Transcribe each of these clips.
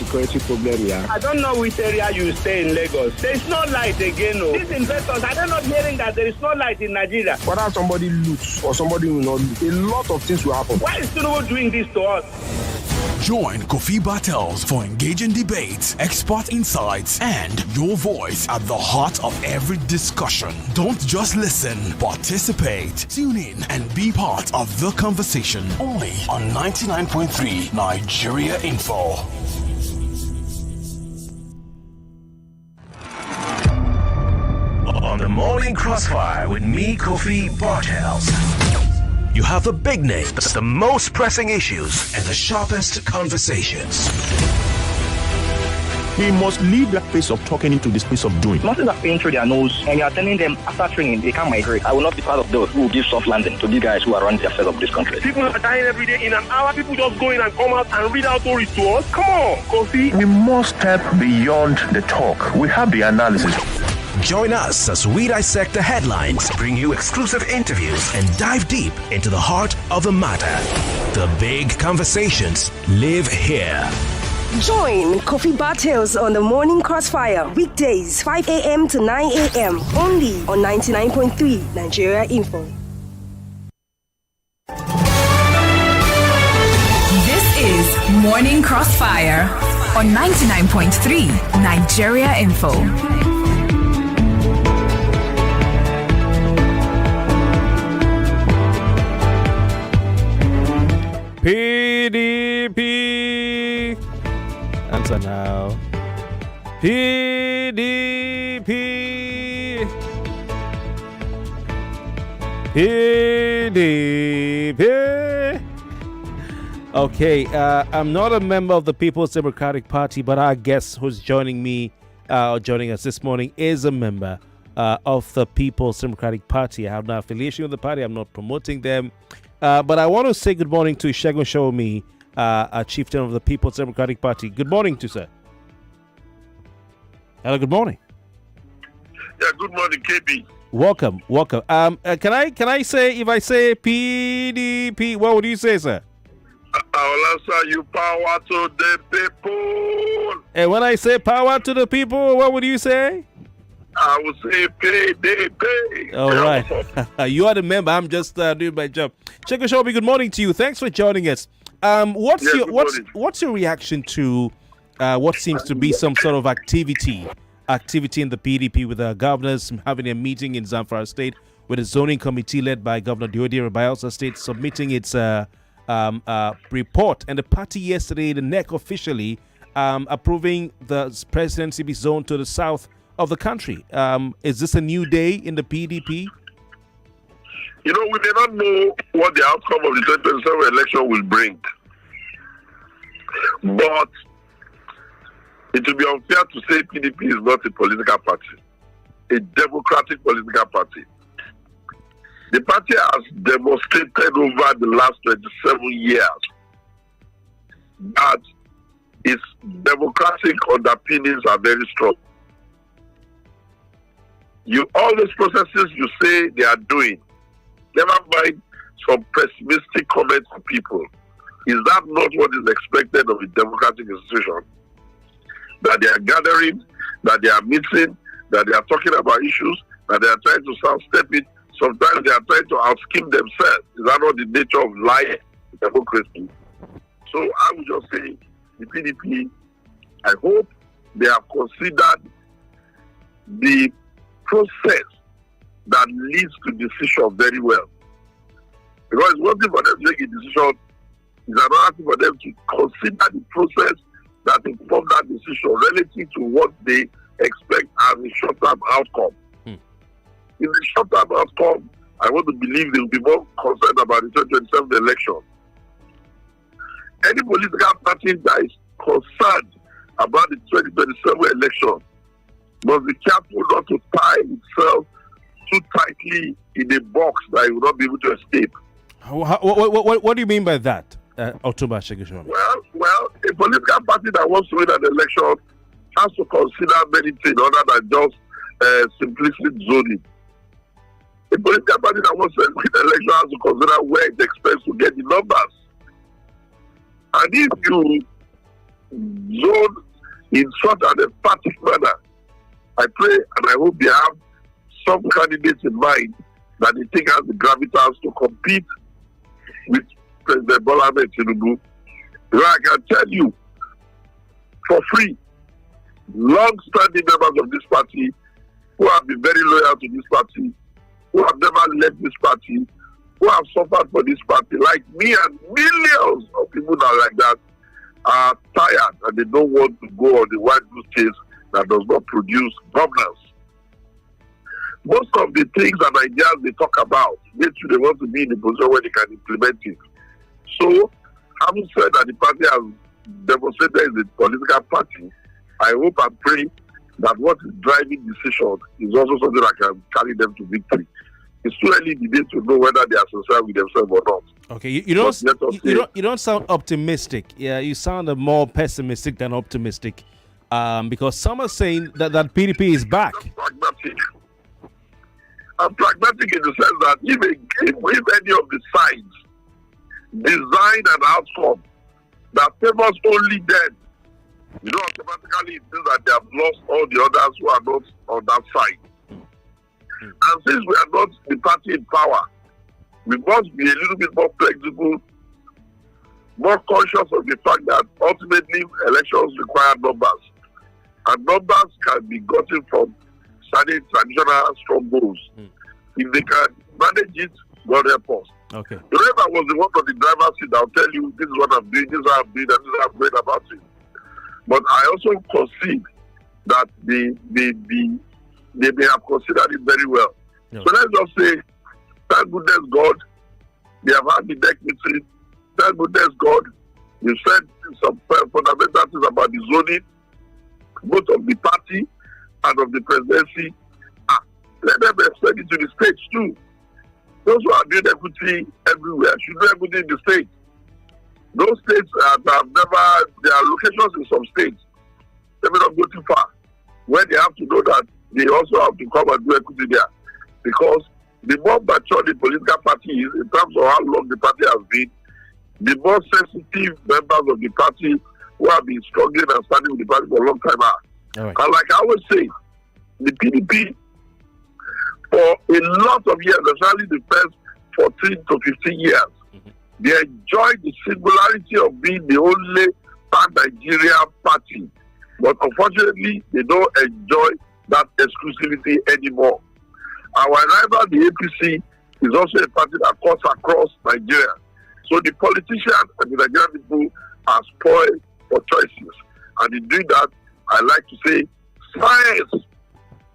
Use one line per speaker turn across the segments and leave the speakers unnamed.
security problem here.
I don't know which area you stay in Lagos. There is no light again. No. These investors, are they not hearing that there is no light in Nigeria?
Whether somebody loots or somebody will not loot, a lot of things will happen.
Why is Tinubu doing this to us?
Join Kofi Bartels for engaging debates, expert insights, and your voice at the heart of every discussion. Don't just listen, participate. Tune in and be part of the conversation. Only on 99.3 Nigeria Info.
On the Morning Crossfire with me, Kofi Bartels. You have the big names, the most pressing issues, and the sharpest conversations.
We must leave that place of talking into the space of doing.
Nothing is paying through their nose, and you are telling them after training they can't migrate. I will not be part of those who will give soft landing to these guys who are running the affairs of this country.
People are dying every day. In an hour, people just go in and come out and read out stories to us. Come on, Kofi.
We must step beyond the talk. We have the analysis.
Join us as we dissect the headlines, bring you exclusive interviews, and dive deep into the heart of the matter. The big conversations live here.
Join Kofi Bartels on the Morning Crossfire, weekdays 5 a.m. to 9 a.m. only on 99.3 Nigeria Info.
This is Morning Crossfire on 99.3 Nigeria Info.
PDP. Answer now. PDP. PDP. Okay, I'm not a member of the People's Democratic Party, but our guest who's joining me, joining us this morning, is a member of the People's Democratic Party. I have no affiliation with the party. I'm not promoting them. But I want to say good morning to Segun Shomi, a chieftain of the People's Democratic Party. Good morning to sir. Hello, good morning.
Yeah, good morning, KB.
Welcome. Can I say, if I say PDP, what would you say, sir?
I will answer you, power to the people.
And when I say power to the people, what would you say?
I will say PDP.
All right. You are the member. I'm just doing my job. Segun Shomi, good morning to you. Thanks for joining us. What's your reaction to what seems to be some sort of activity in the PDP with the governors having a meeting in Zamfara State with a zoning committee led by Governor Diodire Bayelsa State submitting its report, and the party yesterday, the NEC officially approving the presidency be zoned to the south of the country. Is this a new day in the PDP?
You know, we may not know what the outcome of the 2027 election will bring. But it will be unfair to say PDP is not a political party, a democratic political party. The party has demonstrated over the last 27 years that its democratic underpinnings are very strong. All those processes you say they are doing, never mind some pessimistic comments from people. Is that not what is expected of a democratic institution? That they are gathering, that they are meeting, that they are talking about issues, that they are trying to sidestep it. Sometimes they are trying to out-scheme themselves. Is that not the nature of life, democracy? So I would just say, the PDP, I hope they have considered the process that leads to decision very well. Because it's one thing for them to make a decision, it's another thing for them to consider the process that inform that decision relative to what they expect as a short-term outcome. In the short-term outcome, I want to believe they will be more concerned about the 2027 election. Any political party that is concerned about the 2027 election must be careful not to tie itself too tightly in a box that it will not be able to escape.
What do you mean by that, Otumba Segun Shomi?
Well, a political party that wants to win an election has to consider many things other than just simplistic zoning. A political party that wants to win an election has to consider where it expects to get the numbers. And if you zone in such an emphatic manner. I pray and I hope they have some candidates in mind that they think has the gravitas to compete with President Bola Ahmed Tinubu. I can tell you for free, long-standing members of this party who have been very loyal to this party, who have never left this party, who have suffered for this party, like me and millions of people that are like that, are tired and they don't want to go on the white goose chase that does not produce governance. Most of the things and ideas they talk about, they want to be in a position where they can implement it. So, having said that the party has demonstrated as a political party, I hope and pray that what is driving decision is also something that can carry them to victory. It's too early in the day to know whether they are sincere with themselves or not.
Okay, you don't sound optimistic. Yeah, you sound more pessimistic than optimistic. Because some are saying that PDP is back.
I'm pragmatic in the sense that if any of the sides design an outcome that favors only them, automatically it means that they have lost all the others who are not on that side. And since we are not the party in power, we must be a little bit more flexible, more conscious of the fact that ultimately elections require numbers. And numbers can be gotten from certain traditional strongholds. If they can manage it, God help us.
Okay.
Remember, I was the one on the driver's seat. I'll tell you, this is what I'm doing, this is how I'm doing, and this is how I'm going about it. But I also concede that they may have considered it very well. No. So let's just say, thank goodness God, they have had the deck meeting. Thank goodness God, you said some fundamental things about the zoning, both of the party and of the presidency. Let them extend it to the states too. Those who are doing equity everywhere should do equity in the states. Those states that have never, there are locations in some states, they may not go too far, where they have to know that they also have to come and do equity there. Because the more mature the political party is, in terms of how long the party has been, the more sensitive members of the party who have been struggling and standing with the party for a long time are. Right. And like I always say, the PDP, for a lot of years, especially the first 14 to 15 years, they enjoyed the singularity of being the only pan-Nigeria party. But unfortunately, they don't enjoy that exclusivity anymore. Our rival, the APC, is also a party that cuts across Nigeria. So the politicians and the Nigerian people are spoiled for choices. And in doing that, I like to say, science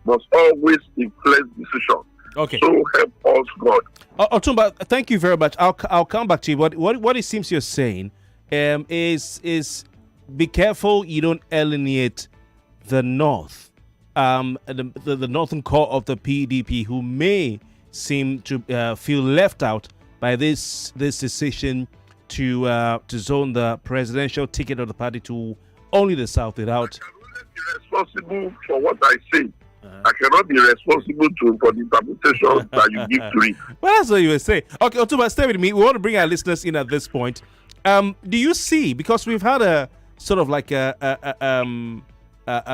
must always influence decision.
Okay.
So help us God.
Otumba, thank you very much. I'll come back to you. What it seems you're saying is be careful you don't alienate the North, the northern core of the PDP, who may seem to feel left out by this decision to zone the presidential ticket of the party to only the South without.
I can only be responsible for what I say. I cannot be responsible for the interpretation that you give to it.
Well, that's what you were saying. Okay, Otumba, stay with me. We want to bring our listeners in at this point. Do you see, because we've had a sort of like a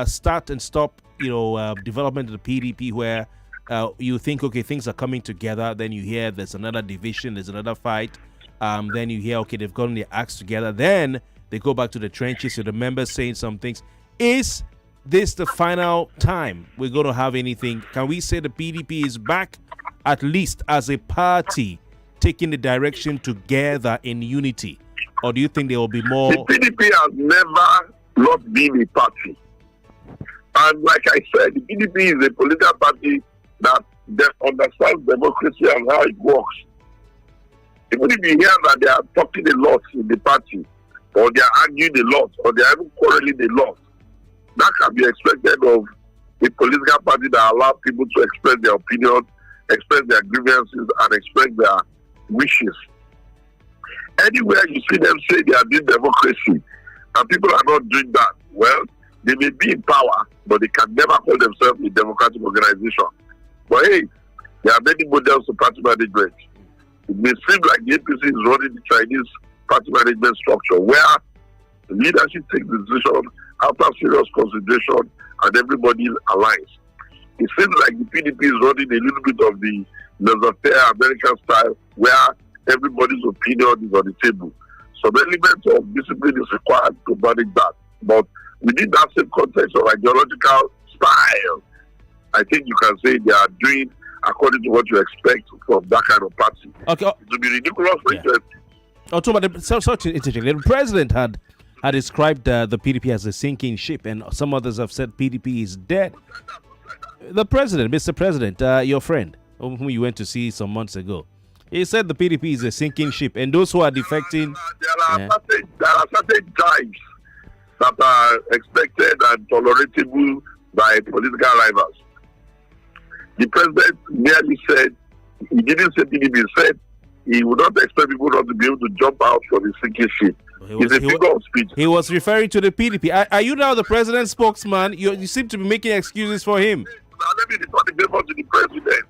start and stop, development of the PDP where you think, okay, things are coming together. Then you hear there's another division, there's another fight. Then you hear, okay, they've gotten their acts together. Then they go back to the trenches. So the members saying some things. Is this the final time we're going to have anything? Can we say the PDP is back, at least as a party, taking the direction together in unity? Or do you think there will be more?
The PDP has never not been a party. And like I said, the PDP is a political party that understands democracy and how it works. Even if you hear that they are talking a lot in the party, or they are arguing a lot, or they are even quarreling a lot, that can be expected of a political party that allows people to express their opinion, express their grievances, and express their wishes. Anywhere you see them say they are doing democracy, and people are not doing that, well, they may be in power, but they can never call themselves a democratic organization. But hey, there are many models of party management. It may seem like the APC is running the Chinese party management structure, where Leadership takes decision after serious consideration and everybody aligns. It seems like the PDP is running a little bit of the laissez-faire American style where everybody's opinion is on the table. Some element of discipline is required to manage that. But within that same context of ideological style, I think you can say they are doing according to what you expect from that kind of party.
Okay.
It would be ridiculous for you to...
The president had described the PDP as a sinking ship, and some others have said PDP is dead. The president, Mr. President, your friend, whom you went to see some months ago, he said the PDP is a sinking ship, and those who are defecting...
There are certain times that are expected and tolerable by political rivals. The president merely said, he didn't say PDP, he said he would not expect people not to be able to jump out from the sinking ship. It's a figure of speech.
He was referring to the PDP. Are you now the president's spokesman? You seem to be making excuses for him.
Now let me return the favor to the president.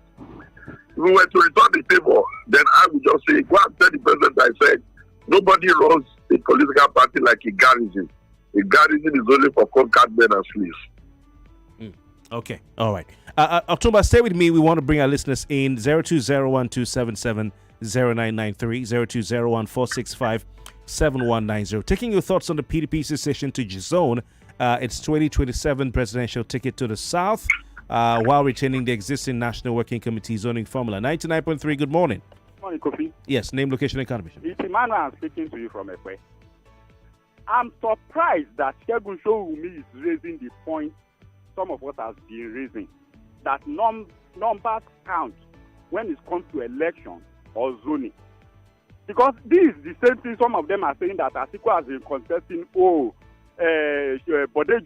If we were to return the favor, then I would just say, go and tell the president I said, nobody runs a political party like a garrison. A garrison is only for conquered men and slaves.
Okay, all right. October, stay with me. We want to bring our listeners in 0201-277-0993, 0201-465-7190. Taking your thoughts on the PDP's decision to zone its 2027 presidential ticket to the south while retaining the existing National Working Committee zoning formula. 99.3, good morning.
Good morning, Kofi.
Yes, name, location, and contribution.
It's Emmanuel. I'm speaking to you from Ekwe. I'm surprised that Segun Showumi is raising the point some of us have been raising, that numbers count when it comes to election or zoning. Because this is the same thing some of them are saying, that Atiku has been contesting, Bode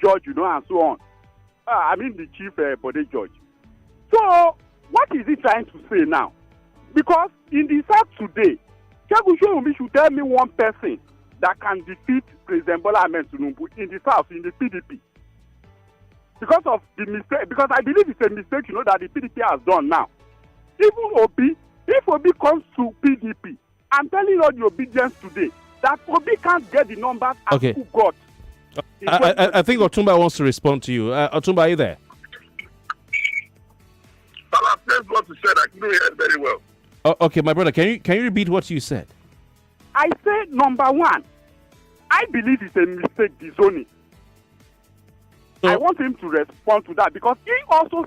George, and so on. I mean the chief Bode George. So, what is he trying to say now? Because in the South today, Segun Showumi should tell me one person that can defeat President Bola Ahmed Tinubu in the South, in the PDP. Because of the mistake, because I believe it's a mistake, that the PDP has done now. Even Obi, if Obi comes to PDP, I'm telling you the obedience today, that Obi can't get the numbers as who got.
I think Otumba wants to respond to you. Otumba, are you there?
That's what you said. I couldn't hear it very well.
Okay, my brother, can you repeat what you said?
I said, number one, I believe it's a mistake, the zoning. I want him to respond to that, because he also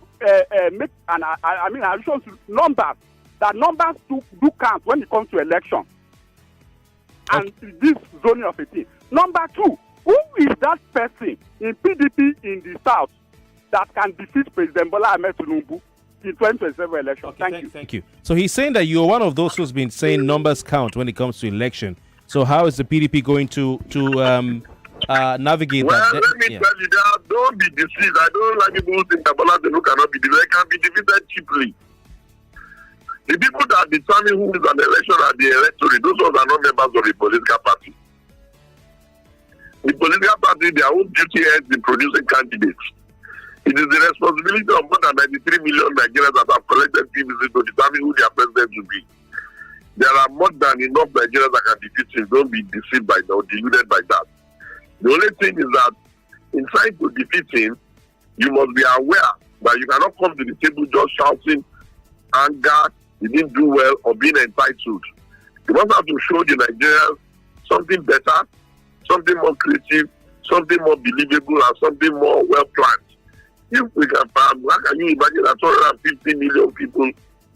makes an allusion to numbers, that numbers do count when it comes to election. And this zoning of a thing. Number two, who is that person in PDP in the South that can defeat President Bola Ahmed Tinubu in 2027 election?
Thank you. So he's saying that you're one of those who's been saying numbers count when it comes to election. So how is the PDP going to navigate that?
Well, let me tell you that, don't be deceived. I don't like people who think that Bola Tinubu cannot be defeated. They can be defeated cheaply. The people that determine who is an election are the electorate. Those ones are not members of the political party. The political party, their own duty ends in producing candidates. It is the responsibility of more than 93 million Nigerians that have collected PVC to determine who their president will be. There are more than enough Nigerians that can defeat him. Don't be deceived by that or deluded by that. The only thing is that in trying to defeat him, you must be aware that you cannot come to the table just shouting anger, you didn't do well, or being entitled. You must have to show the Nigerians something better, something more creative, something more believable, and something more well planned. If we can find, how can you imagine that 250 million people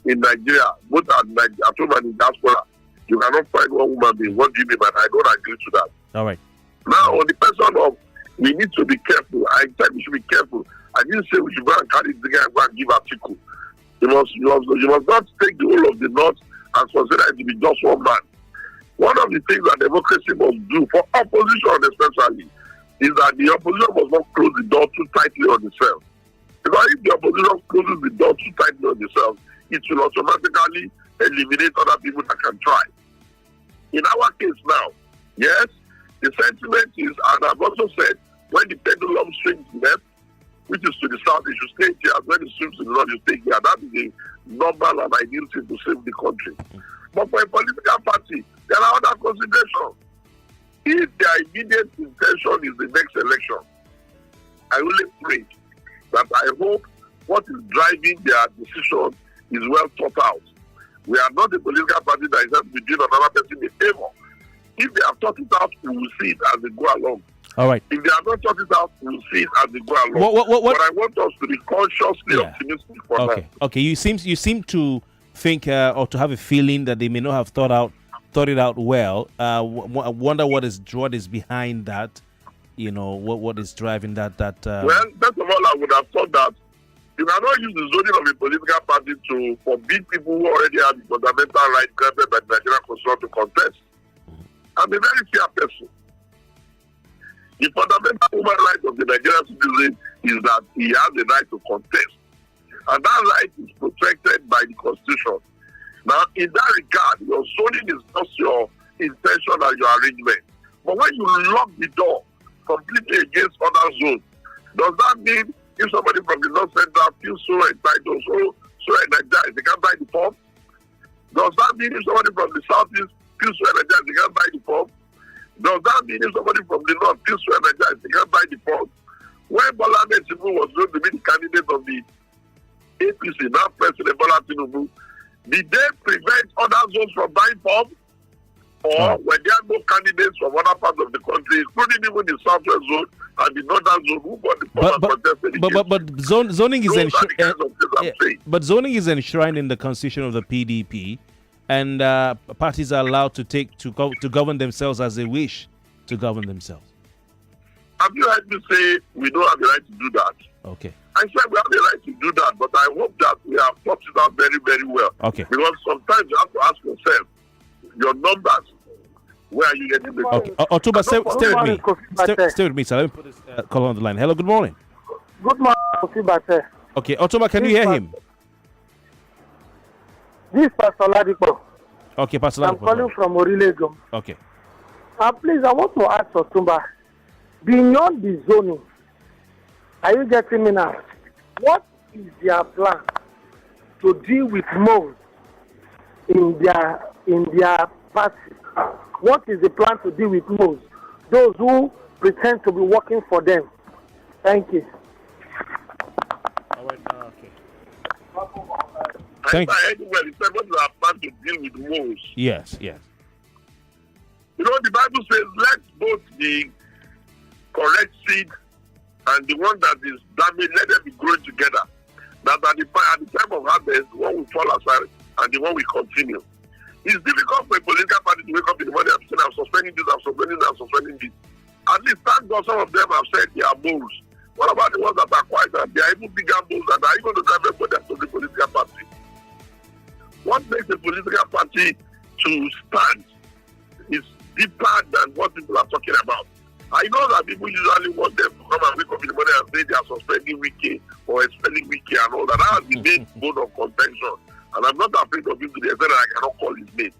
in Nigeria, both at home and in diaspora, you cannot find one woman being? What do you mean? But I don't agree to that.
All right.
Now, on the person of, we need to be careful. I said we should be careful. I didn't say we should go and carry the guy and go and give article. You must not take the whole of the North and consider it to be just one man. One of the things that democracy must do, for opposition especially, is that the opposition must not close the door too tightly on itself. Because if the opposition closes the door too tightly on itself, it will automatically eliminate other people that can try. In our case now, yes, the sentiment is, and I've also said, when the pendulum swings left, which is to the south, it should stay here. When it swings to the north, you stay here. That is a normal and ideal thing to save the country. But for a political party, there are other considerations. If their immediate intention is the next election, I only pray that I hope what is driving their decision is well thought out. We are not a political party that is just doing another person a favor. If they have thought it out, we will see it as they go along.
All right.
If they have not thought it out, we will see it as they go along.
What?
But I want us to be consciously optimistic for that.
Okay. You seem to think or to have a feeling that they may not have thought it out well. I wonder what is behind that. You know, what is driving that?
Well, first of all, I would have thought that you cannot use the zoning of a political party to forbid people who already have the fundamental right granted by the Nigerian Constitution to contest. I'm a very fair person. The fundamental human right of the Nigerian citizen is that he has the right to contest. And that right is protected by the Constitution. Now, in that regard, your zoning is just your intention and your arrangement. But when you lock the door completely against other zones, does that mean if somebody from the North Central feels so entitled, so energized, they can buy the form? Does that mean if somebody from the Southeast feels so energized, they can buy the form? Does that mean if somebody from the North feels so energized, they can buy the form? When Bola Ahmed Tinubu was going to be the candidate of the APC, now President Bola Tinubu, did they prevent other zones from buying forms? Or were there no candidates from other parts of the country, including even the southwest zone and the northern zone, who bought the form and contested?
But zoning is zoning is enshrined in the constitution of the PDP, and parties are allowed to govern themselves as they wish to govern themselves.
Have you heard me say we don't have the right to do that?
Okay.
I said we have the right to do that, but I hope that we have thought it out very, very well.
Okay.
Because sometimes you have to ask yourself, your numbers, where are you getting the
Okay. Otuba, stay with me. Stay with me, sir. Let me put this call on the line. Hello, good morning.
Good morning, Kofi Bartels.
Okay, Otuba, can you hear him?
This is Pastor Ladipo.
Okay, Pastor Ladipo.
I'm calling from Orilego.
Okay.
Please, I want to ask Otuba, beyond the zoning, are you getting me now? What is their plan to deal with moles in their party? What is the plan to deal with moles? Those who pretend to be working for them. Thank you.
All right. Okay.
Thank you. Anywhere, he said, what is our plan to deal with moles?
Yes.
You know, the Bible says, let both the correct seed and the one that is damaged, let them be growing together. That at the time of harvest, one will fall aside and the one will continue. It's difficult for a political party to wake up in the morning and say, I'm suspending this, I'm suspending this. At least thank God some of them have said they are moles. What about the ones that are quiet and they are even bigger moles and are even to drive everybody to the political party? What makes a political party to stand is deeper than what people are talking about. I know that people usually want them to come and wake up in the morning and say they are suspending Wiki or expelling Wiki and all that. That has the main bone of contention. And I'm not afraid of him to the extent that I cannot call his name.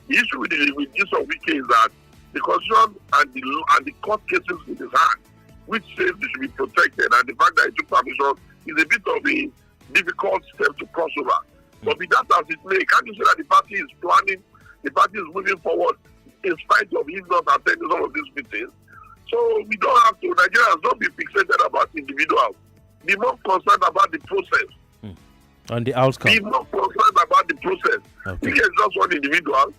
The issue with this of Wiki is that the Constitution and the court cases in his hand, which says they should be protected, and the fact that he took permission is a bit of a difficult step to cross over. But be that as it may, can't you say that the party is planning, the party is moving forward in spite of him not attending some of these meetings? So we don't have to, Nigerians don't be fixated about individuals. Be more concerned about the process.
On the outcome.
Be more concerned about the process.
Okay.
He is just one individual.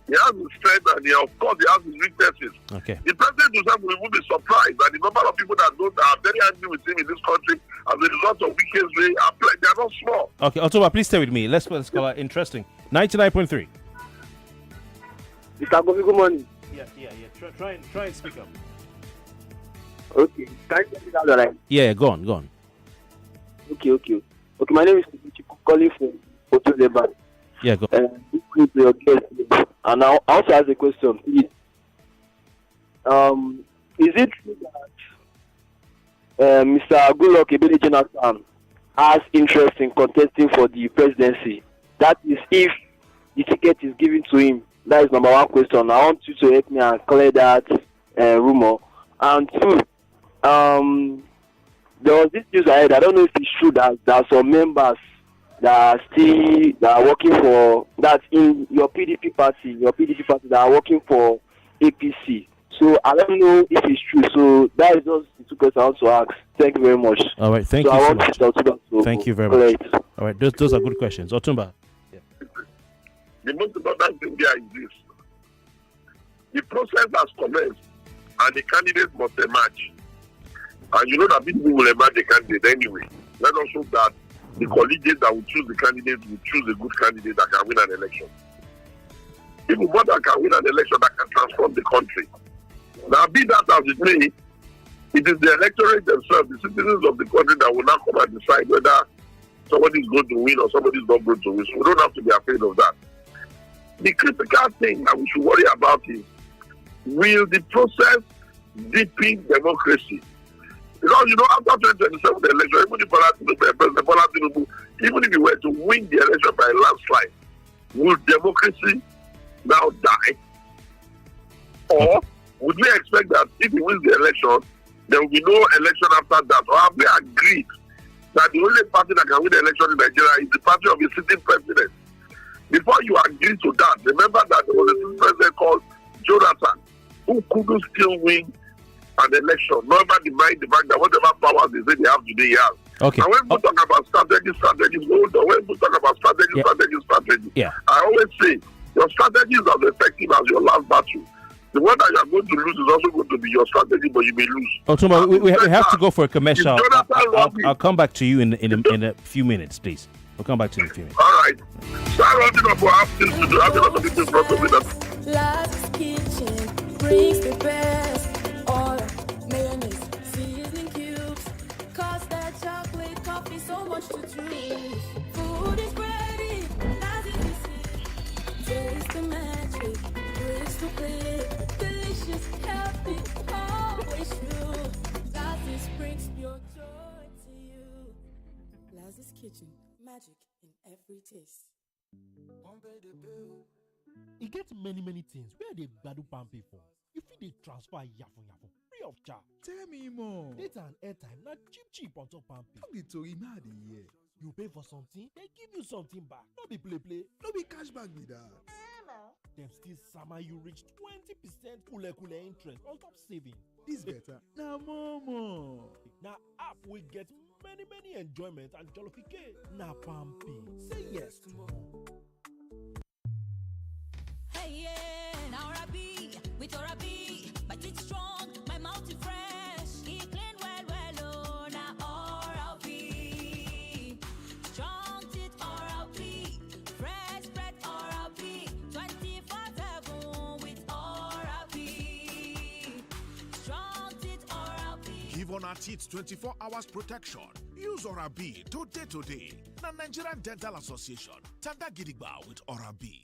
He has his strength and of course he has his weaknesses.
Okay.
The president himself will even be surprised that the number of people that are very angry with him in this country as a result of Wike's way they are not small.
Okay, Otoba, please stay with me. Let's call it interesting. 99.3.
Mr. Kofi, good morning.
Yeah. Try and speak up.
Okay. Can you get me down the line?
Yeah, go on.
Okay, my name is calling from Otoleba.
Yeah, go.
Your guest, and I also ask a question, please. Is it true that Mr. Goodluck Ebele Jonathan has interest in contesting for the presidency? That is, if the ticket is given to him. That is number one question. I want you to help me and clear that rumor. And two, there was this news ahead. I don't know if it's true that there are some members that are working for that in your PDP party that are working for APC.
So I don't know if it's true. So that is just the two questions I want to ask. Thank you very much.
All right, thank you so much. Thank you very much. All right, those are good questions. Otumba.
Yeah. The most important thing there is this. The process has commenced and the candidate must emerge. And you know that people will emerge the candidate anyway. Let us hope that the collegiate that will choose the candidate will choose a good candidate that can win an election. People that can win an election that can transform the country. Now, be that as it may, it is the electorate themselves, the citizens of the country, that will now come and decide whether somebody is going to win or somebody is not going to win. So we don't have to be afraid of that. The critical thing that we should worry about is, will the process deepen democracy? Because, you know, after 2027 the election, even if President Bola Tinubu, even if he were to win the election by a landslide, will democracy now die? Or would we expect that if he wins the election, there will be no election after that? Or have we agreed that the only party that can win the election in Nigeria is the party of a sitting president? Before you agree to that, remember that there was a sitting president called Jonathan who couldn't still win an election, never mind the fact that whatever powers they say they have today, he has.
Okay.
And when we talk about strategies, hold on. When we talk about strategies,
yeah.
I always say your strategy is as effective as your last battle. The one that you are going to lose is also going to be your strategy, but you may lose.
Otumba, we have to go for a commercial. I'll come back to you in a few minutes, please. We'll come back to you in a few minutes.
All right. Start rounding up for half things to do. Have a lot of people in front of me.
Last kitchen brings the best. All mayonnaise, seasoning cubes, custard, chocolate, coffee, so much to choose. Food is ready, as it is. Taste the magic, taste the play. Delicious, healthy, always true. Lazarus brings pure joy to you. Lazarus Kitchen, magic in every taste.
E get many things where they gbadu pampe for. You fit dey transfer yafun free of charge.
Tell me more.
Data and airtime na cheap on top pampe.
No be tori na dey hear.
You pay for something, they give you something back. No be play.
No be cashback be that.
Dem still sama you reach 20% kule interest on top saving.
This better. Na more.
Na app we get many enjoyment and jollification. Na pampe. Say yes to more.
Hey, yeah, now Rabi, with Orabi, but it's strong, my mouth is fresh, it clean well, oh, now Orabi, strong teeth Orabi, fresh bread Orabi, 24/7 with Orabi, strong teeth Orabi.
Give on our teeth 24 hours protection. Use Orabi today. Na Nigerian Dental Association, Tanda Gidigba with Orabi.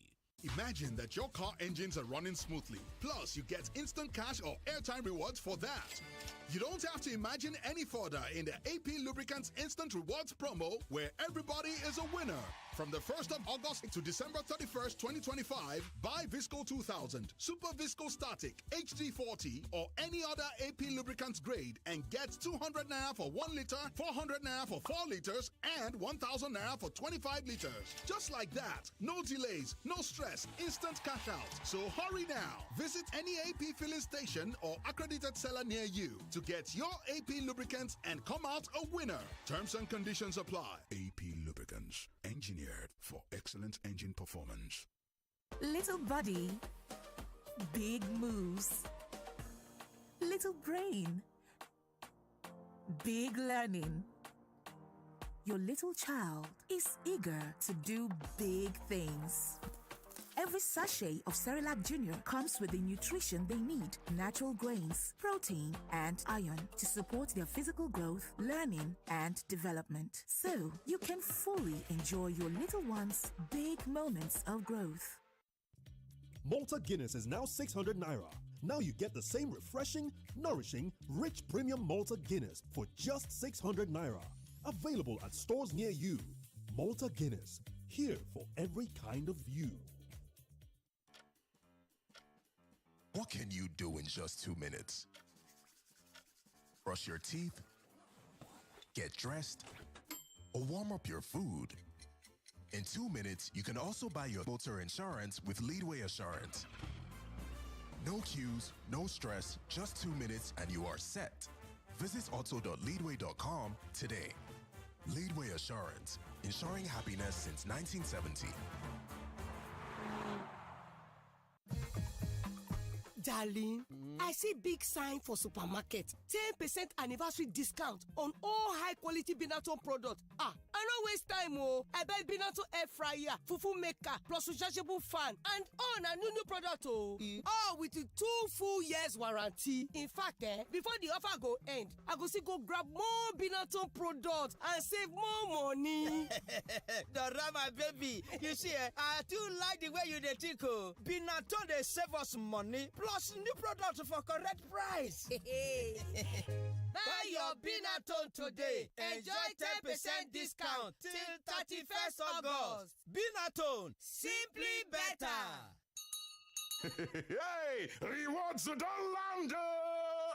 Imagine that your car engines are running smoothly. Plus, you get instant cash or airtime rewards for that. You don't have to imagine any further in the AP Lubricants Instant Rewards promo, where everybody is a winner. From the 1st of August to December 31st, 2025, buy Visco 2000, Super Visco Static, HD40, or any other AP Lubricants grade and get 200 naira for 1 liter, 400 naira for 4 liters, and 1,000 naira for 25 liters. Just like that. No delays, no stress, instant cash out. So hurry now. Visit any AP filling station or accredited seller near you to get your AP lubricants and come out a winner. Terms and conditions apply.
AP Lubricants, engineered for excellent engine performance.
Little body, big moves. Little brain, big learning. Your little child is eager to do big things. Every sachet of Cerelac Junior comes with the nutrition they need: natural grains, protein, and iron to support their physical growth, learning, and development. So you can fully enjoy your little one's big moments of growth.
Malta Guinness is now 600 naira. Now you get the same refreshing, nourishing, rich premium Malta Guinness for just 600 naira. Available at stores near you. Malta Guinness, here for every kind of you.
What can you do in just 2 minutes? Brush your teeth, get dressed, or warm up your food. In 2 minutes, you can also buy your motor insurance with Leadway Assurance. No queues, no stress, just 2 minutes and you are set. Visit auto.leadway.com today. Leadway Assurance, ensuring happiness since 1970.
Darling, I see big sign for supermarket. 10% anniversary discount on all high quality Binaton products. I no waste time. I buy Binaton air fryer, fufu maker, plus rechargeable fan, and on a new product. All with the 2 full years warranty. In fact, before the offer go end, I go see go grab more Binaton products and save more money.
My baby, you see, I too like the way you dey think. Binaton they save us money. Plus new products for correct price.
Buy your Binaton today. Enjoy 10% discount till 31st August.
Binaton, simply better.
Hey, rewards to the land.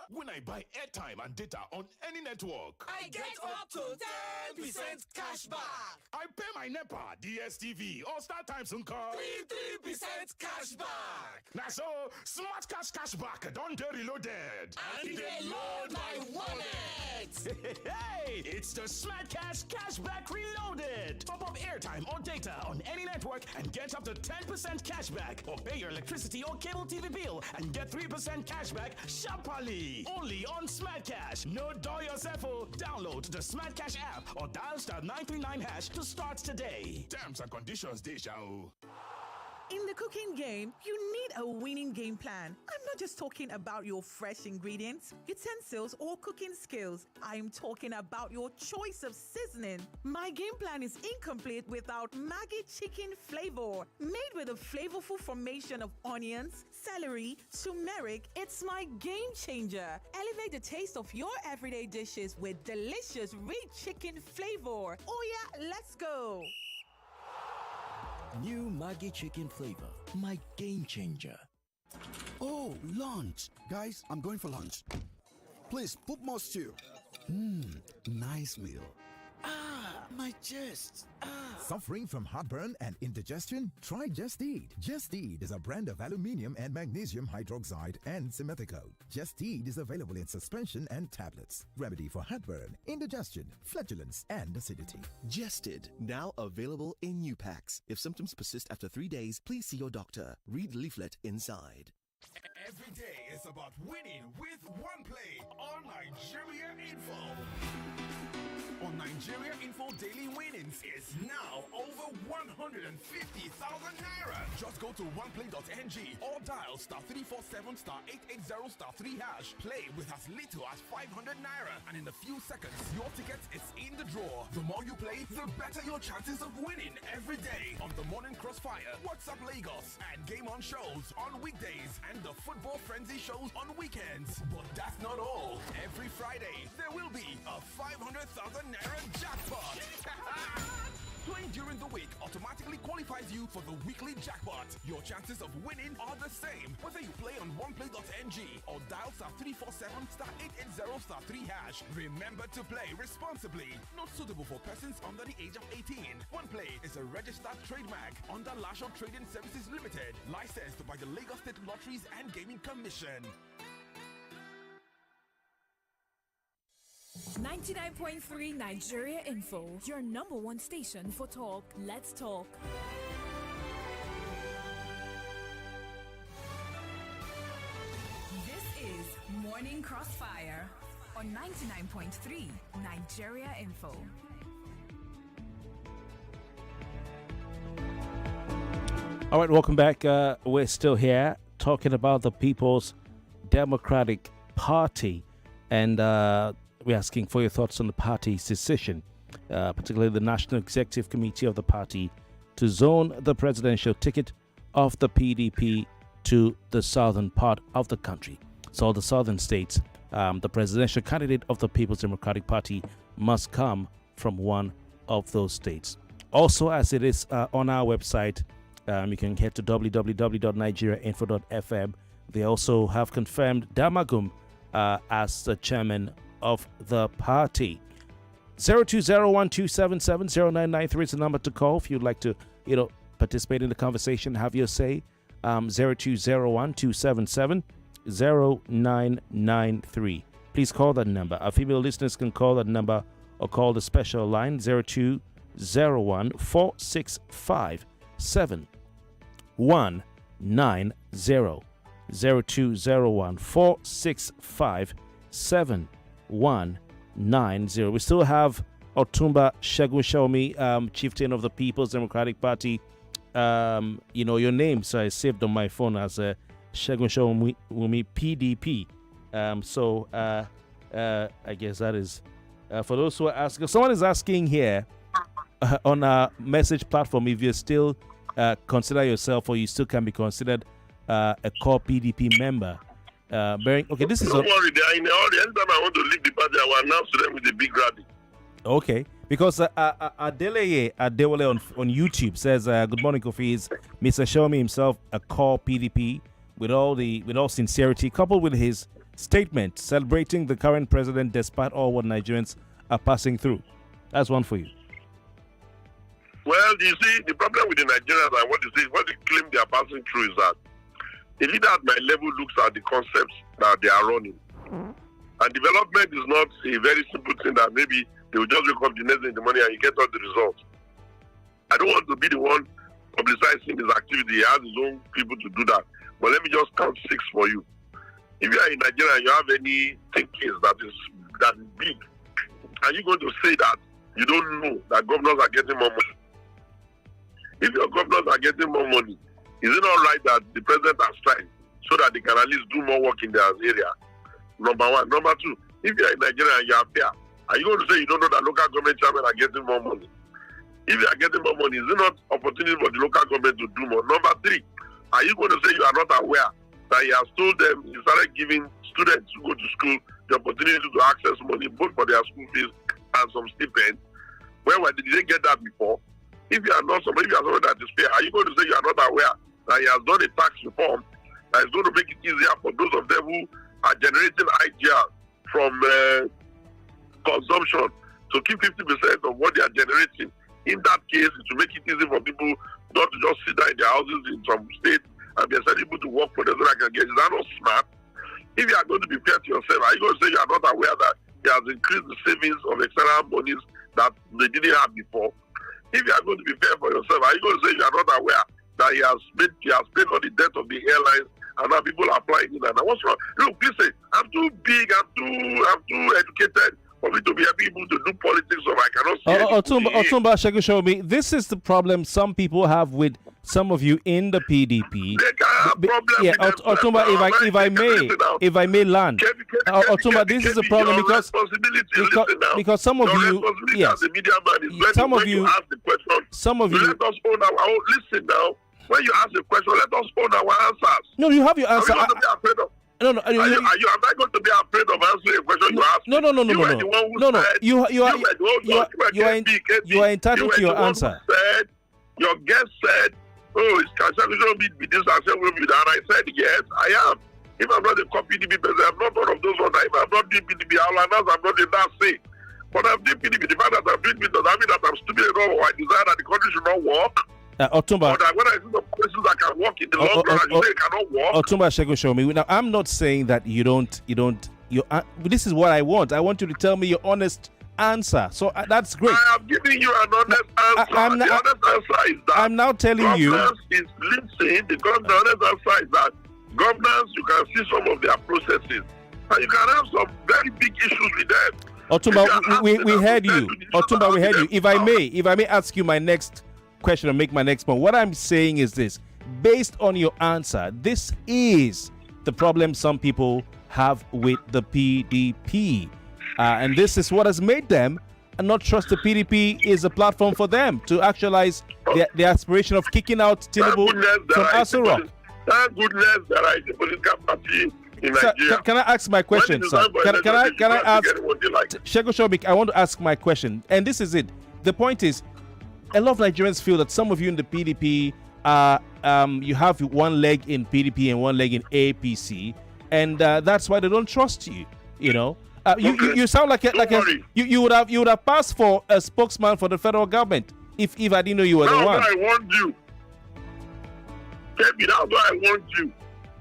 When I buy airtime and data on any network,
I get up to 10% cash back.
I pay my NEPA, DSTV, or StarTimes and call
3% cash back.
Now so, smart cash back, don't get reloaded.
And they load my wallet.
Hey, it's the Smart Cash back reloaded. Top up airtime or data on any network and get up to 10% cash back. Or pay your electricity or cable TV bill and get 3% cash back sharply. Only on Smart Cash. No dull yourself. Download the Smart Cash app or dial *939# to start today. Terms and conditions, Deja.
In the cooking game, you need a winning game plan. I'm not just talking about your fresh ingredients, utensils, or cooking skills. I'm talking about your choice of seasoning. My game plan is incomplete without Maggi chicken flavor. Made with a flavorful formation of onions, celery, turmeric, it's my game changer. Elevate the taste of your everyday dishes with delicious, rich chicken flavor. Oh yeah, let's go.
New Maggi chicken flavor, my game changer.
Oh, lunch. Guys, I'm going for lunch. Please, put more stew. Nice meal. My chest.
Suffering from heartburn and indigestion? Try Just Eat. Just Eat is a brand of aluminium and magnesium hydroxide and simethicone. Just Eat is available in suspension and tablets. Remedy for heartburn, indigestion, flatulence, and acidity.
Jested, now available in new packs. If symptoms persist after 3 days, please see your doctor. Read the leaflet inside.
Every day is about winning with one play on Nigeria Info. On Nigeria Info, daily winnings is now over 150,000 naira. Just go to oneplay.ng or dial *347*880*3#. Play with as little as 500 naira, and in a few seconds, your ticket is in the draw. The more you play, the better your chances of winning every day on the Morning Crossfire, WhatsApp Lagos, and Game On shows on weekdays and the Football Frenzy shows on weekends. But that's not all. Every Friday, there will be a 500,000 naira jackpot. Playing during the week automatically qualifies you for the weekly jackpot. Your chances of winning are the same whether you play on oneplay.ng or dial *347*880*3#. Remember to play responsibly. Not suitable for persons under the age of 18. OnePlay is a registered trademark under Lasho Trading Services Limited, licensed by the Lagos State Lotteries and Gaming Commission.
99.3 Nigeria Info, your number one station for talk. Let's talk. This is Morning Crossfire on 99.3 Nigeria Info.
All right, welcome back. We're still here talking about the People's Democratic Party, and we're asking for your thoughts on the party's decision, particularly the National Executive Committee of the party, to zone the presidential ticket of the PDP to the southern part of the country. So the southern states, the presidential candidate of the People's Democratic Party must come from one of those states. Also, as it is on our website, you can head to www.nigeriainfo.fm. They also have confirmed Damagum as the chairman of the party. 02012770993 is the number to call if you'd like to, participate in the conversation, have your say. 0201-277-0993. Please call that number. Our female listeners can call that number or call the special line 0201-465-7190. 0201-465-7190. We still have Otumba Segun Shomi, chieftain of the People's Democratic Party. Your name, so I saved on my phone as Segun Shomi PDP. I guess that is for those who are asking. Someone is asking here on our message platform if you still consider yourself or you still can be considered a core PDP member. This is.
Don't worry, they are in the audience. Anytime I want to leave the party, I will announce to them with a big rally.
Okay, because Adewale on YouTube says, "Good morning, Kofi. Is Mr. Shomi himself a core PDP with all sincerity, coupled with his statement celebrating the current president despite all what Nigerians are passing through?" That's one for you.
Well, you see, the problem with the Nigerians and what they claim they are passing through is that a leader at my level looks at the concepts that they are running. And development is not a very simple thing that maybe they will just wake up the next day in the morning and you get all the results. I don't want to be the one publicizing his activity. He has his own people to do that. But let me just count 6 for you. If you are in Nigeria and you have any case that is big, are you going to say that you don't know that governors are getting more money? If your governors are getting more money, is it not right that the president has tried so that they can at least do more work in their area? Number one. Number two, if you are in Nigeria and you are fair, are you going to say you don't know that local government chairmen are getting more money? If you are getting more money, is it not opportunity for the local government to do more? Number three, are you going to say you are not aware that he has told them, he started giving students who go to school the opportunity to access money both for their school fees and some stipends? Where did they get that before? If you are not somebody, if you are someone that is fair, are you going to say you are not aware that he has done a tax reform that is going to make it easier for those of them who are generating IGR from consumption to keep 50% of what they are generating? In that case, it will make it easy for people not to just sit down in their houses in some states and be able to work for them so that can get. Is that not smart? If you are going to be fair to yourself, are you going to say you are not aware that he has increased the savings of external monies that they didn't have before? If you are going to be fair for yourself, are you going to say you are not aware that he has paid on the debt of the airlines and now people are flying in and what's wrong? Look, listen, I'm too big, I'm too educated for me to be able to do politics, so I cannot see
Otumba Segun Shomi, this is the problem some people have with some of you in the PDP.
They can have problems with
Otumba, if I may land. Otumba, this is the problem because some of you, yes,
as a media man is
some of
when
you
ask the question,
some of you
let us own our own. Listen now, when you ask the question, let us own our answers.
No, you have your answer.
Are we going to be afraid of?
No.
Am I going to be afraid of answering a question you asked?
No. You are entitled to your answer.
Your guest said, "Oh, can Segun be this and Segun be that?" And I said, "Yes, I am. If I'm not a PDP person, I'm not one of those ones. If I'm not doing PDP, I'll announce I'm not in that state. But I'm doing PDP. The fact that I'm doing PDP does that mean that I'm stupid enough or I desire that the country should not work?"
Otumba,
or that when I see some places that can work in the long run, you say it cannot work.
Otumba Segun Shomi. Now, I'm not saying that you don't. This is what I want. I want you to tell me your honest answer. So that's great.
I am giving you an honest answer. The honest answer is that
I'm now telling you.
Governance is listening. The honest answer is that governance, you can see some of their processes, and you can have some very big issues with them.
Otumba, we heard you. Otumba, we heard you. If I may ask you my next question and make my next point. What I'm saying is this: based on your answer, this is the problem some people have with the PDP, and this is what has made them not trust the PDP is a platform for them to actualize the aspiration of kicking out Tinubu from Aso Rock.
Thank goodness there are a political party in Nigeria.
Can I ask my question, sir? Can I ask Segun Shomi? I want to ask my question, and this is it. The point is, a lot of Nigerians feel that some of you in the PDP you have one leg in PDP and one leg in APC, and that's why they don't trust you. You know, you sound like you would have passed for a spokesman for the federal government if I didn't know you were the one.
I warned you. Kevin, that's why I want you.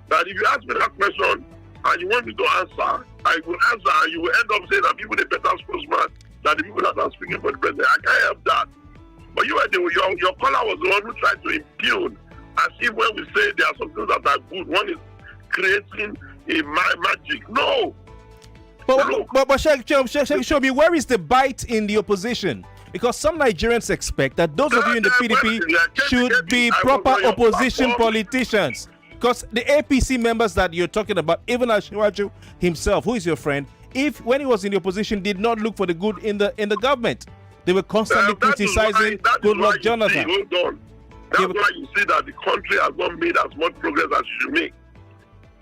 That if you ask me that question and you want me to answer, I will answer, and you will end up saying that people are better spokesman than the people that are speaking for the president. I can't help that. But your caller was the one who tried to impugn, as if when we say there are some things that are good, one is creating a magic. No.
But show me, where is the bite in the opposition? Because some Nigerians expect that those of you in the PDP should be proper opposition politicians. Because the APC members that you're talking about, even Asiwaju himself, who is your friend, if when he was in the opposition did not look for the good in the government, they were constantly criticizing Goodluck Jonathan.
Hold on. That's why you see that the country has not made as much progress as it should make.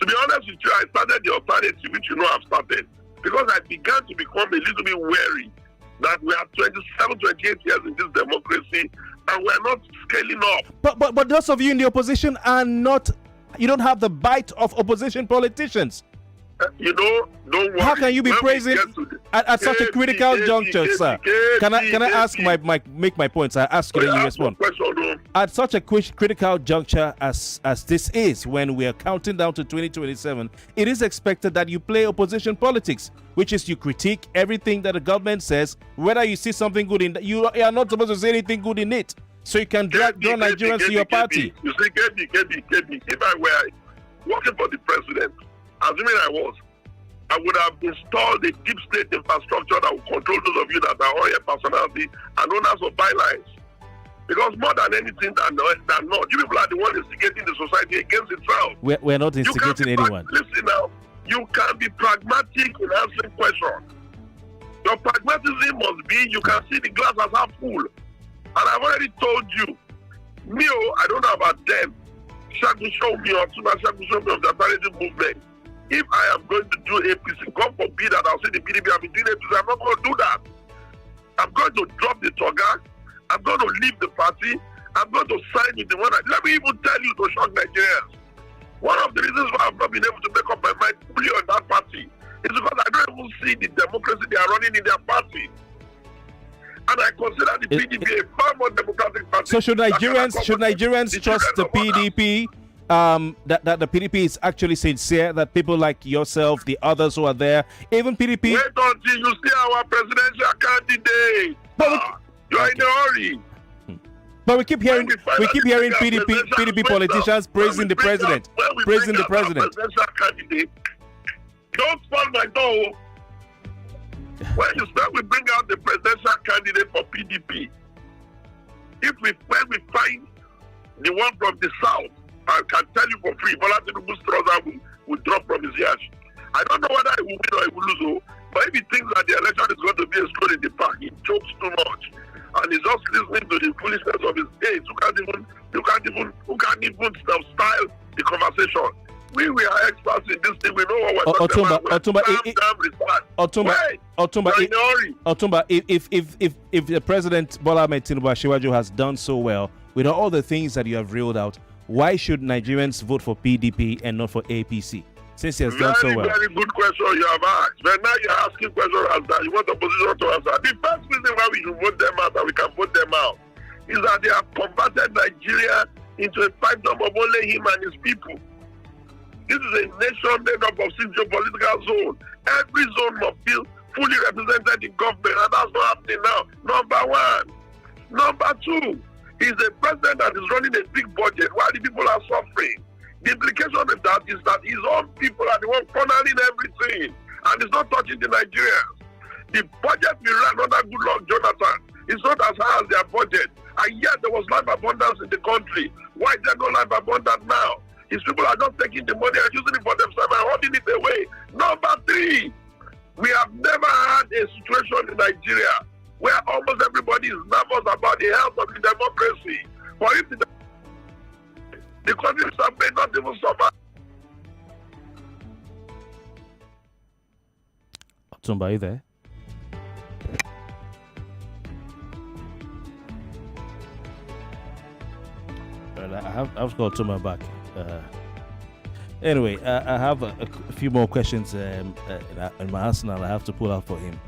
To be honest with you, I started the alternative, which you know I've started, because I began to become a little bit wary that we are 27, 28 years in this democracy and we're not scaling up.
But those of you in the opposition are not, you don't have the bite of opposition politicians.
You know, don't worry.
How can you be praising at such a critical juncture, sir? Can I ask make my points? I ask you, then you respond. At such a critical juncture as this is, when we are counting down to 2027, it is expected that you play opposition politics, which is you critique everything that the government says, whether you see something good in that. You are not supposed to say anything good in it, so you can draw Nigerians to your party.
You see, KB, if I were working for the president, assuming I would have installed a deep state infrastructure that would control those of you that are oil personality and owners of bylines. Because more than anything than not, you people are the one instigating the society against itself.
We're not instigating anyone.
Listen now, you can be pragmatic in answering questions. Your pragmatism must be you can see the glass as half full. And I've already told you, I don't know about them. Shaku show me or Shaku show me of the alternative movement. If I am going to do APC, God forbid that I'll say the PDP, I'll be doing APC, I'm not going to do that. I'm going to drop the toga. I'm going to leave the party. I'm going to sign with the one. Let me even tell you to shock Nigerians. One of the reasons why I've not been able to make up my mind fully on that party is because I don't even see the democracy they are running in their party. And I consider the PDP a far more democratic party.
So should Nigerians trust the PDP? That the PDP is actually sincere, that people like yourself, the others who are there, even PDP.
Wait until you see our presidential candidate. You are in a hurry.
But we keep hearing PDP politicians praising the president, praising the president.
Don't spoil my door. When we bring out the presidential candidate for PDP, when we find the one from the south, I can tell you for free, Bola Tinubu's trouser will drop from his ears. I don't know whether he will win or he will lose, but if he thinks that the election is going to be a stroll in the park, he jokes too much. And he's just listening to the foolishness of his age. Who can't even style the conversation. We are experts in this thing. We know what we're talking about.
Otumba, if the President Bola Ahmed Tinubu Asiwaju has done so well with all the things that you have reeled out, why should Nigerians vote for PDP and not for APC? Since he has done so well.
Very good question you have asked. But now you're asking questions as that. You want the opposition to answer. The first reason why we should vote them out and we can vote them out is that they have converted Nigeria into a fiefdom of only him and his people. This is a nation made up of 6 geopolitical zones. Every zone must feel fully represented in government, and that's not happening now. Number one. Number two, he's a president that is running a big budget while the people are suffering. The implication of that is that his own people are the ones cornering everything, and it's not touching the Nigerians. The budget we ran under Goodluck Jonathan is not as high as their budget, and yet there was life abundance in the country. Why is there no life abundance now? His people are just taking the money and using it for themselves and holding it away. Number three, we have never had a situation in Nigeria where almost everybody is nervous about the health of the democracy. For if the country may not even survive.
Otumba, are you there? Well, I have to call Otumba back. Anyway, I have a few more questions in my arsenal I have to pull out for him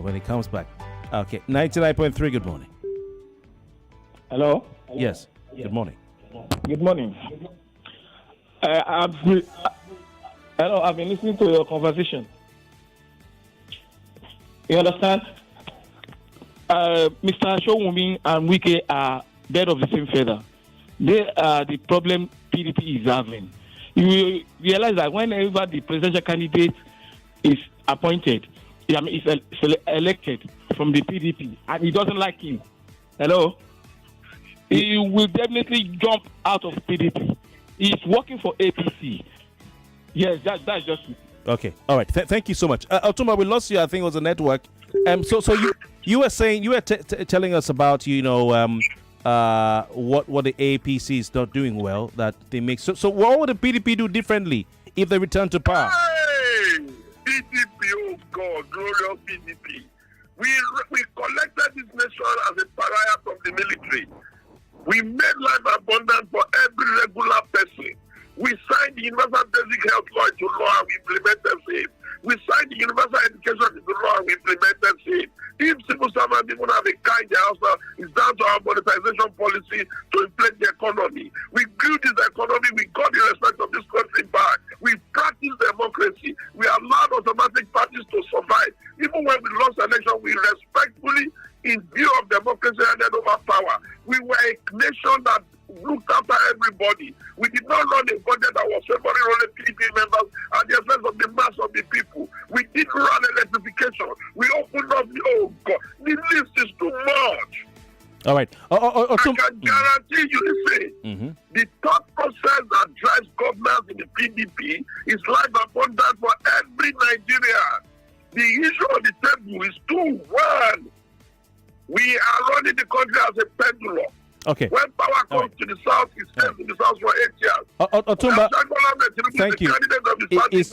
when he comes back. Okay, 99.3, good morning.
Hello?
Yes, good morning.
Good morning. I've been listening to your conversation. You understand? Mr. Showumi and Wike are dead of the same feather. They are the problem PDP is having. You realize that whenever the presidential candidate is appointed, is elected from the PDP, and he doesn't like him, he will definitely jump out of PDP. He's working for APC. Yes, that's just it.
Okay, all right. Thank you so much, Otumba. We lost you. I think it was a network. So you were saying, you were telling us about what the APC is not doing well, that they make. So what would the PDP do differently if they return to power?
Hey, PDP, oh God, glorious PDP. We collected this nation as a pariah from the military. We made life abundant for every regular person. We signed the Universal Basic Health Law into law and we implemented it. We signed the Universal Education into law and we implemented it. If civil servants even have a car in their house now, it's down to our monetization policy to inflate the economy. We grew this economy. We got the respect of this country back. We practiced democracy. We allowed automatic parties to survive. Even when we lost the election, we respectfully, in view of democracy, handed over power. We were a nation that looked after everybody. We did not run a budget that was favoring only PDP members at the expense of the mass of the people. We didn't run electrification. We opened up oh God, the list is too much.
All right.
I can guarantee you the thought process that drives governance in the PDP is life abundant for every Nigerian. The issue on the table is 2-1. We are running the country as a pendulum.
Okay.
When power comes to the south, it stays in the south for 8 years.
Otumba, thank you. It's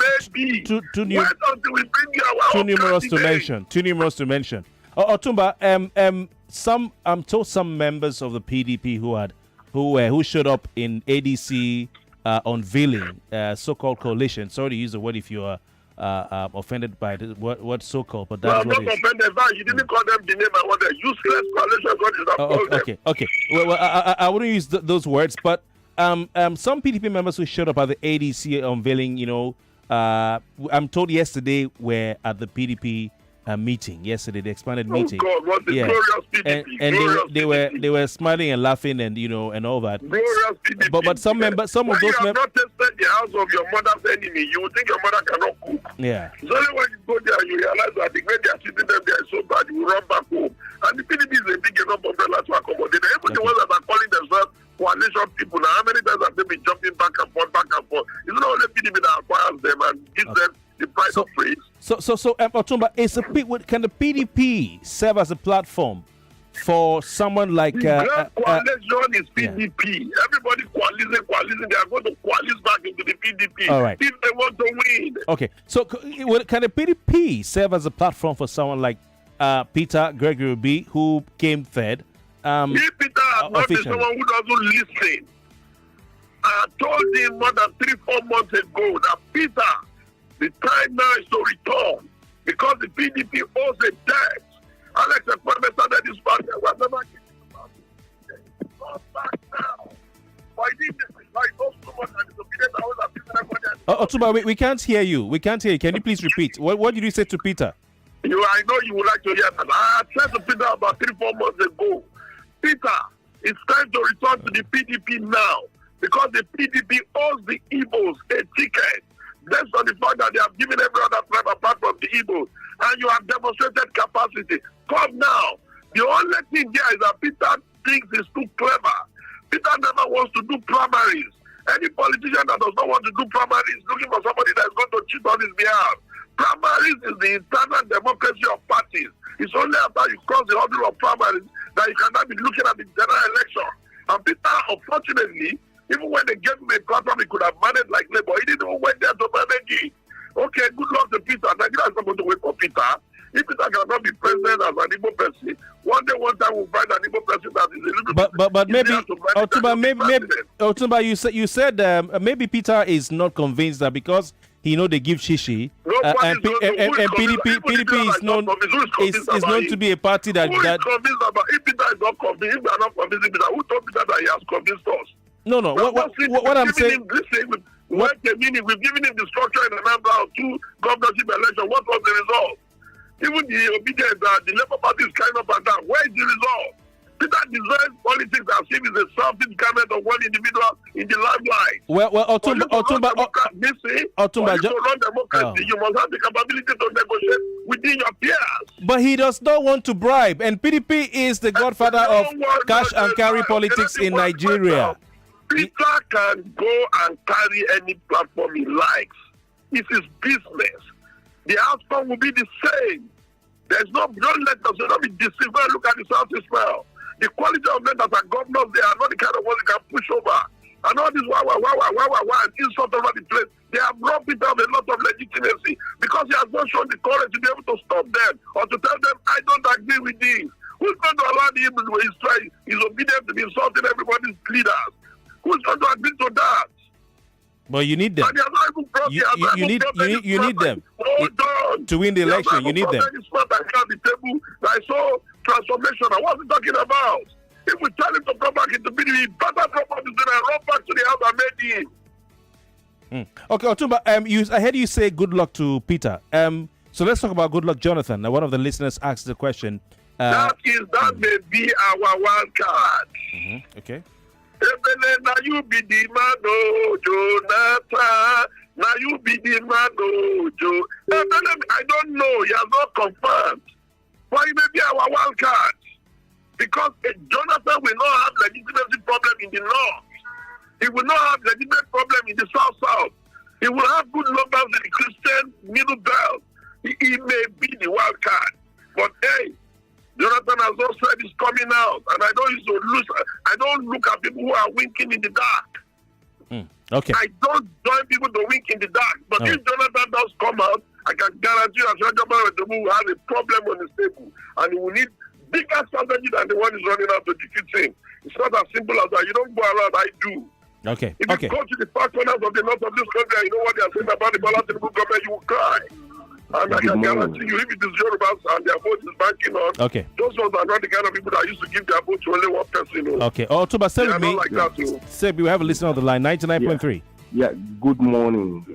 too numerous to mention. Too numerous to mention. Otumba, I'm told some members of the PDP who showed up in ADC unveiling so-called coalition. Sorry to use the word if you are offended by the word so-called, but that's what it is.
I'm not offended. You didn't call them the name I wanted. Useless coalition. What is that?
Okay. Well, I wouldn't use those words, but some PDP members who showed up at the ADC unveiling, I'm told yesterday were at the PDP meeting. Yesterday, the expanded meeting.
Oh God, what the glorious PDP!
And they were smiling and laughing and and all that.
Glorious PDP.
But some of those members.
You have not tested the house of your mother's enemy. You would think your mother cannot cook.
Yeah.
It's only when you go there you realize that the way they are treating them there is so bad. You will run back home. And the PDP is a big enough umbrella to accommodate. Even the ones that are calling themselves coalition people. Now, how many times have they been jumping back and forth? It's not only PDP that acquires them and gives them the price of praise.
So, Otumba, can the PDP serve as a platform for someone like
the coalition is PDP. Everybody coalescing. They are going to coalesce back into the PDP.
All right.
If they want to win.
Okay. So, can the PDP serve as a platform for someone like Peter Gregory B, who came third?
If Peter has not been someone who doesn't listen, I told him more than 3-4 months ago that Peter, the time now is to return because the PDP owes a debt. Alex Ekweme started this party and was never getting not back now. Why did this? Like those so much and disobedient I was
Otumba, we can't hear you. Can you please repeat? What did you say to Peter?
I know you would like to hear that. I said to Peter about 3-4 months ago, Peter, it's time to return to the PDP now because the PDP owes the Igbos a ticket based on the fact that they have given every other tribe apart from the Igbos, and you have demonstrated capacity. Come now. The only thing here is that Peter thinks he's too clever. Peter never wants to do primaries. Any politician that does not want to do primaries is looking for somebody that is going to cheat on his behalf. Primaries is the internal democracy of parties. It's only after you cross the hurdle of primaries that you cannot be looking at the general election. And Peter, unfortunately, even when they gave him a platform, he could have managed like Labour. He didn't even went there to manage it. Okay, good luck to Peter. Nigeria is not going to wait for Peter. If Peter cannot be president as an Igbo person, one time we'll find an Igbo person that is a little bit.
But maybe Otumba, you said maybe Peter is not convinced that because he they give shishi and PDP is known to be a party that.
Who is convinced about? If Peter is not convinced, if they are not convincing Peter, who told Peter that he has convinced us?
No. What I'm saying.
We've given him the structure in the number of 2 governorship elections. What was the result? Even the obedience that the Labour Party is kind of and down. Where is the result? Peter designs politics as if it's a selfish government of one individual in the limelight.
Well, Otumba,
to run democracy, you must have the capability to negotiate within your peers.
But he does not want to bribe, and PDP is the godfather of cash and carry politics in Nigeria.
Peter can go and carry any platform he likes. It's his business. The outcome will be the same. There's don't let us not be deceived. Look at the South Israel. The quality of men that are governors, they are not the kind of ones you can push over. And all this and insult over the place. They have robbed Peter of a lot of legitimacy because he has not shown the courage to be able to stop them or to tell them, I don't agree with this. Who's going to allow him his obedience to be insulting everybody's leaders? Who's going to agree to that?
But you need them. You need them to win the election. You need them.
I saw transformation. What's he talking about? If we tell him to come back into PDP, he better come back to run back to the house and made him.
Okay, Otumba, I heard you say good luck to Peter. So let's talk about good luck, Jonathan. Now, one of the listeners asked the question.
That may be our wild card.
Okay.
Now you be the man, oh, Jonathan. Now you be the man, oh, Joe. I don't know. He has not confirmed. But he may be our wild card. Because Jonathan will not have legitimacy problem in the north. He will not have legitimate problem in the south. He will have good numbers in the Christian middle belt. He may be the wild card. But hey, Jonathan has also said he's coming out, and I don't look at people who are winking in the dark.
Okay.
I don't join people to wink in the dark. But if Jonathan does come out, I can guarantee you that Jonathan will have a problem on his table, and he will need bigger strategy than the one he's running out to defeat him. It's not as simple as that. You don't go around, I do.
Okay.
If you go to the far corners of the north of this country and you know what they are saying about the Bola Tinubu government, you will cry. And I can guarantee you, if it is Yorubas and their vote is banking on, those ones are not the kind of people that used to give their vote to only one person.
Okay. Otumba, stay with me.
Like that too.
Seb, we have a listener on the line, 99.3.
Yeah. Good morning.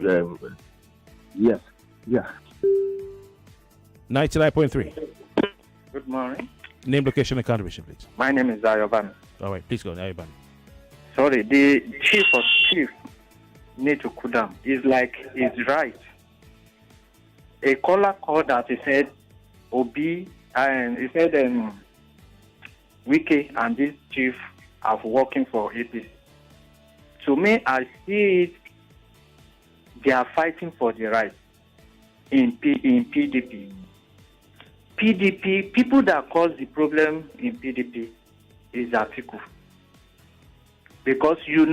Yes.
99.3.
Good morning.
Name, location, and contribution, please.
My name is Ayoban.
All right, please go, Ayoban.
Sorry, the chief need to cool down. It's right. A caller called that he said Obi and he said Wike and this chief are working for APC. To me, I see it, they are fighting for the right in PDP. PDP, people that cause the problem in PDP is Atiku. Because it's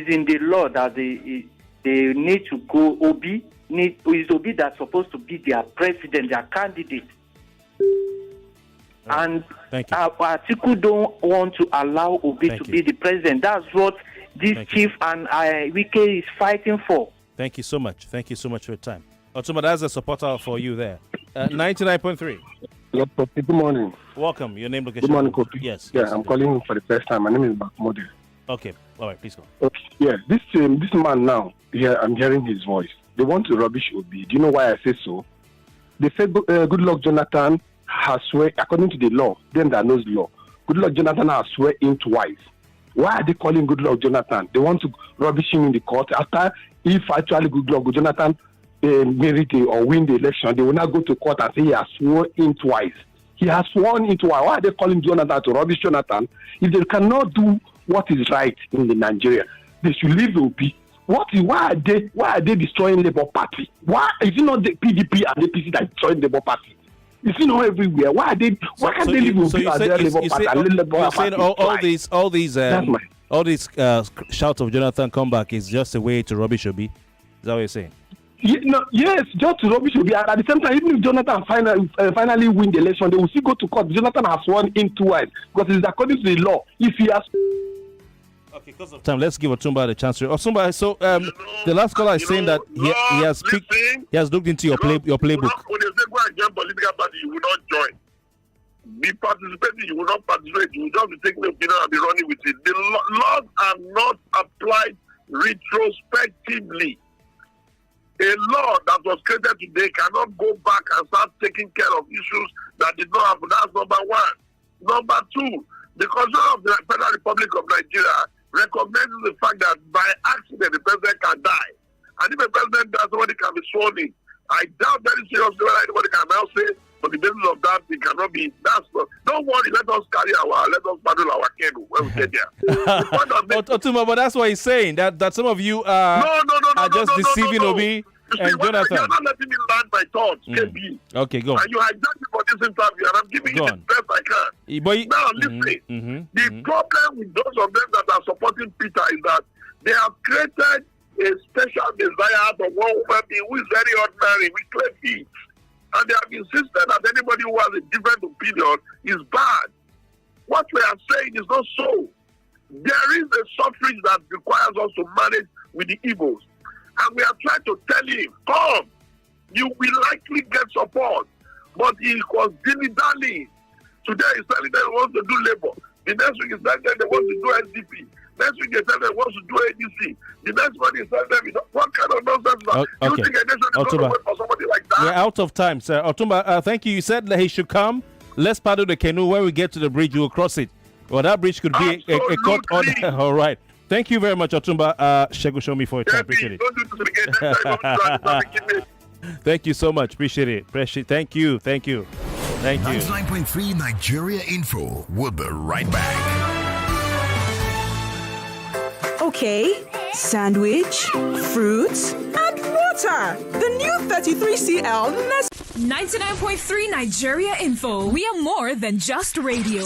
in the law that they need to go is Obi that's supposed to be their president, their candidate. And Atiku don't want to allow Obi to be the president. That's what this chief and Wike is fighting for.
Thank you so much. Thank you so much for your time. Otumba, that's a supporter for you there. 99.3.
Good morning.
Welcome. Your name, location.
Good morning, Kofi.
Yes.
I'm calling for the first time. My name is Bakmode.
Okay. All right. Please go.
Okay. Yeah. This man now. Yeah, I'm hearing his voice. They want to rubbish Obi. Do you know why I say so? They said good luck Jonathan has swear according to the law. Then that knows law. Good luck Jonathan has swear in twice. Why are they calling good luck Jonathan? They want to rubbish him in the court after if actually good luck Jonathan merit or win the election, they will not go to court and say he has sworn in twice. He has sworn in twice. Why are they calling Jonathan to rubbish Jonathan? If they cannot do what is right in the Nigeria, they should leave Obi. Why are they destroying Labour Party? Why is it not the PDP and the APC that destroying Labour Party? You see, not everywhere. Why can't they leave Obi as their Labour Party and Labour Party?
All these shouts of Jonathan come back is just a way to rubbish Obi. Is that what you're saying?
Yes, just to rubbish Obi. At the same time, even if Jonathan finally win the election, they will still go to court. Jonathan has sworn in twice because it's according to the law. If he has.
Okay, because of time, let's give Otumba the chance. Otumba, so the last caller is saying that he has looked into your playbook.
When they say go and join political party, you will not join. be participating, you will not participate. You will just be taking the opinion and be running with it. The laws are not applied retrospectively. A law that was created today cannot go back and start taking care of issues that did not happen. That's number one. Number two, the Constitution of the Federal Republic of Nigeria recognizes the fact that by accident the president can die. And if a president does, somebody can be sworn in. I doubt very seriously whether anybody can now say, on the basis of that, it cannot be. That's not. Don't worry, let us paddle our canoe when we get there.
Otuma, but that's what he's saying. That some of you are just deceiving Obi and Jonathan.
You're not letting me land my thoughts, KB.
Okay, go on.
And you hijacked me for this interview, and I'm giving you the best I can. Now, listen. The problem with those of them that are supporting Peter is that they have created a special desire out of one woman being who is very ordinary with clear feet. And they have insisted that anybody who has a different opinion is bad. What we are saying is not so. There is a suffrage that requires us to manage with the evils. And we are trying to tell him, come, you will likely get support. But he was dilly-dallying. Today he's telling them he wants to do labor. The next week he's telling them they want to do SDP. Next week they tell them he wants to do ADC. The next one is telling them, what kind of nonsense is that? You think a nation is going to wait for somebody like that?
We're out of time, sir. Otumba, thank you. You said that he should come. Let's paddle the canoe. When we get to the bridge, we'll cross it. Well, that bridge could be a court order. All right. Thank you very much, Otumba. Shegu, show me for your time. Appreciate it. Thank you so much. Appreciate it. Thank you.
99.3 Nigeria Info. We'll be right back.
Okay, sandwich, fruits, and water. The new 33CL Nest.
99.3 Nigeria Info. We are more than just radio.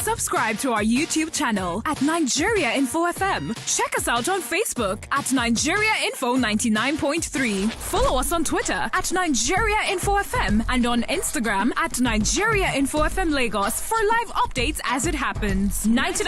Subscribe to our YouTube channel at Nigeria Info FM. Check us out on Facebook at Nigeria Info 99.3. Follow us on Twitter at Nigeria Info FM and on Instagram at Nigeria Info FM Lagos for live updates as it happens. 99